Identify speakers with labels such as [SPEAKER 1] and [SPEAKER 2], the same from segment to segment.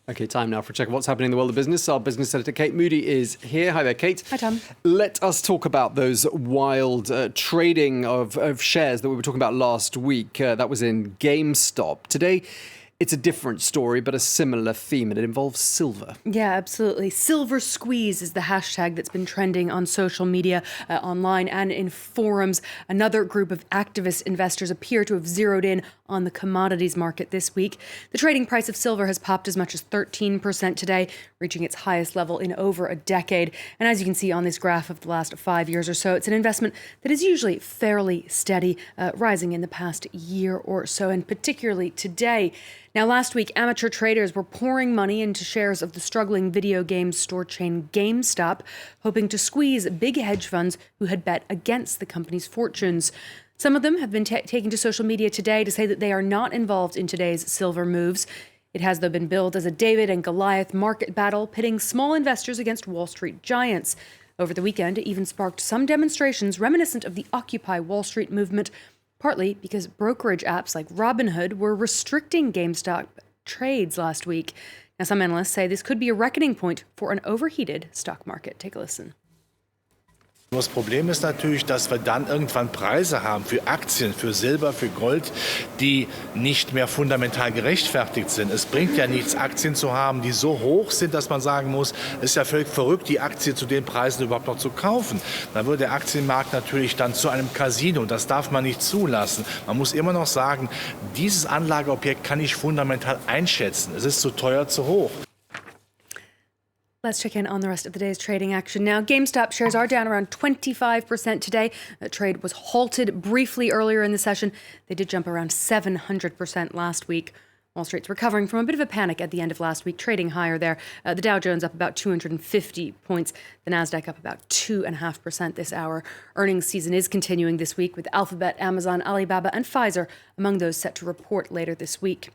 [SPEAKER 1] Okay, time now for a check of what's happening in the world of business. Our business editor, Kate Moody, is here. Hi there, Kate.
[SPEAKER 2] Hi, Tom.
[SPEAKER 1] Let us talk about those wild trading of shares that we were talking about last week. That was in Gamestop. Today, it's a different story, but a similar theme, and it involves silver.
[SPEAKER 2] Yeah, absolutely. Silver squeeze is the hashtag that's been trending on social media, online and in forums. Another group of activist investors appear to have zeroed in on the commodities market this week. The trading price of silver has popped as much as 13% today, reaching its highest level in over a decade. And as you can see on this graph of the last 5 years or so, it's an investment that is usually fairly steady, rising in the past year or so, and particularly today. Now, last week, amateur traders were pouring money into shares of the struggling video game store chain GameStop, hoping to squeeze big hedge funds who had bet against the company's fortunes. Some of them have been taken to social media today to say that they are not involved in today's silver moves. It has, though, been billed as a David and Goliath market battle, pitting small investors against Wall Street giants. Over the weekend, it even sparked some demonstrations reminiscent of the Occupy Wall Street movement, partly because brokerage apps like Robinhood were restricting GameStop trades last week. Now, some analysts say this could be a reckoning point for an overheated stock market. Take a listen.
[SPEAKER 3] Das Problem ist natürlich, dass wir dann irgendwann Preise haben für Aktien, für Silber, für Gold, die nicht mehr fundamental gerechtfertigt sind. Es bringt ja nichts, Aktien zu haben, die so hoch sind, dass man sagen muss, es ist ja völlig verrückt, die Aktie zu den Preisen überhaupt noch zu kaufen. Dann wird der Aktienmarkt natürlich dann zu einem Casino. Das darf man nicht zulassen. Man muss immer noch sagen, dieses Anlageobjekt kann ich fundamental einschätzen. Es ist zu teuer, zu hoch.
[SPEAKER 2] Let's check in on the rest of the day's trading action now. GameStop shares are down around 25% today. The trade was halted briefly earlier in the session. They did jump around 700% last week. Wall Street's recovering from a bit of a panic at the end of last week, trading higher there. The Dow Jones up about 250 points. The Nasdaq up about 2.5% this hour. Earnings season is continuing this week with Alphabet, Amazon, Alibaba, and Pfizer among those set to report later this week.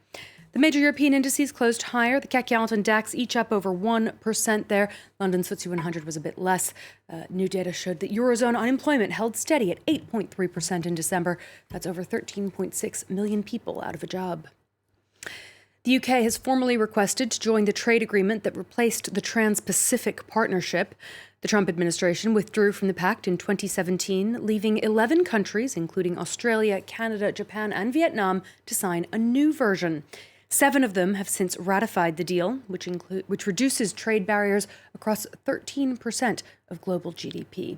[SPEAKER 2] The major European indices closed higher. The CAC 40 and DAX each up over 1% there. London's FTSE 100 was a bit less. New data showed that Eurozone unemployment held steady at 8.3% in December. That's over 13.6 million people out of a job. The UK has formally requested to join the trade agreement that replaced the Trans-Pacific Partnership. The Trump administration withdrew from the pact in 2017, leaving 11 countries, including Australia, Canada, Japan, and Vietnam, to sign a new version. 7 of them have since ratified the deal, which reduces trade barriers across 13% of global GDP.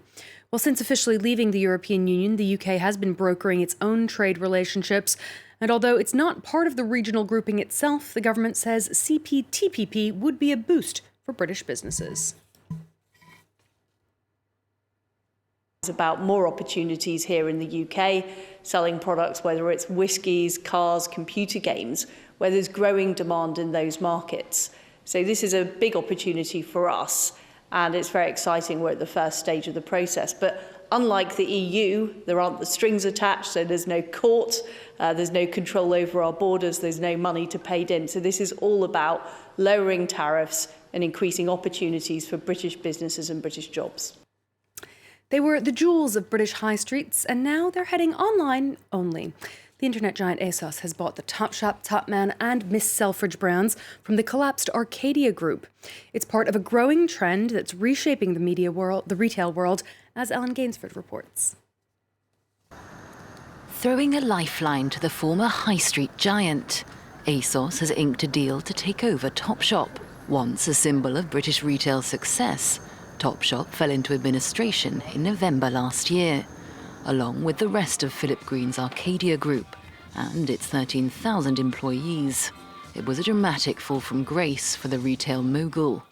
[SPEAKER 2] Well, since officially leaving the European Union, the UK has been brokering its own trade relationships. And although it's not part of the regional grouping itself, the government says CPTPP would be a boost for British businesses.
[SPEAKER 4] It's about more opportunities here in the UK, selling products, whether it's whiskies, cars, computer games, where there's growing demand in those markets. So this is a big opportunity for us, and it's very exciting. We're at the first stage of the process. But unlike the EU, there aren't the strings attached, so there's no court, there's no control over our borders, there's no money to pay in. So this is all about lowering tariffs and increasing opportunities for British businesses and British jobs.
[SPEAKER 2] They were the jewels of British high streets, and now they're heading online only. The internet giant Asos has bought the Topshop, Topman, and Miss Selfridge brands from the collapsed Arcadia Group. It's part of a growing trend that's reshaping the retail world, as Ellen Gainsford reports.
[SPEAKER 5] Throwing a lifeline to the former high street giant, Asos has inked a deal to take over Topshop. Once a symbol of British retail success, Topshop fell into administration in November last year, along with the rest of Philip Green's Arcadia Group and its 13,000 employees. It was a dramatic fall from grace for the retail mogul.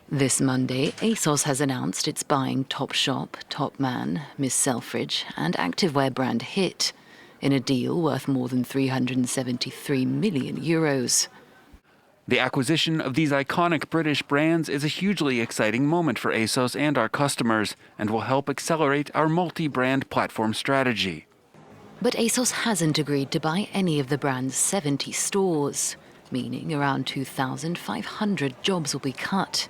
[SPEAKER 5] This Monday, Asos has announced it's buying Topshop, Topman, Miss Selfridge and activewear brand Hit in a deal worth more than €373 million.
[SPEAKER 6] The acquisition of these iconic British brands is a hugely exciting moment for Asos and our customers and will help accelerate our multi-brand platform strategy.
[SPEAKER 5] But Asos hasn't agreed to buy any of the brand's 70 stores, meaning around 2,500 jobs will be cut.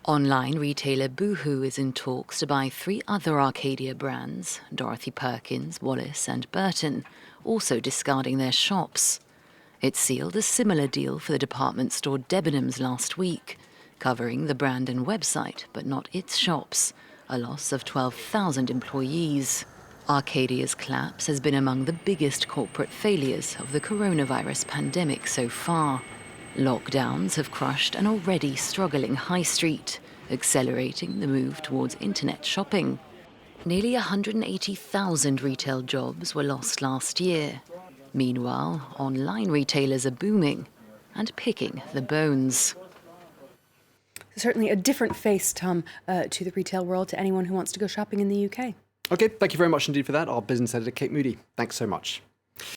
[SPEAKER 5] Online retailer Boohoo is in talks to buy 3 other Arcadia brands, Dorothy Perkins, Wallace and Burton, also discarding their shops. It sealed a similar deal for the department store Debenhams last week, covering the brand and website, but not its shops, a loss of 12,000 employees. Arcadia's collapse has been among the biggest corporate failures of the coronavirus pandemic so far. Lockdowns have crushed an already struggling high street, accelerating the move towards internet shopping. Nearly 180,000 retail jobs were lost last year. Meanwhile, online retailers are booming and picking the bones.
[SPEAKER 2] Certainly a different face, Tom, to the retail world, to anyone who wants to go shopping in the UK.
[SPEAKER 1] Okay, thank you very much indeed for that. Our business editor, Kate Moody. Thanks so much.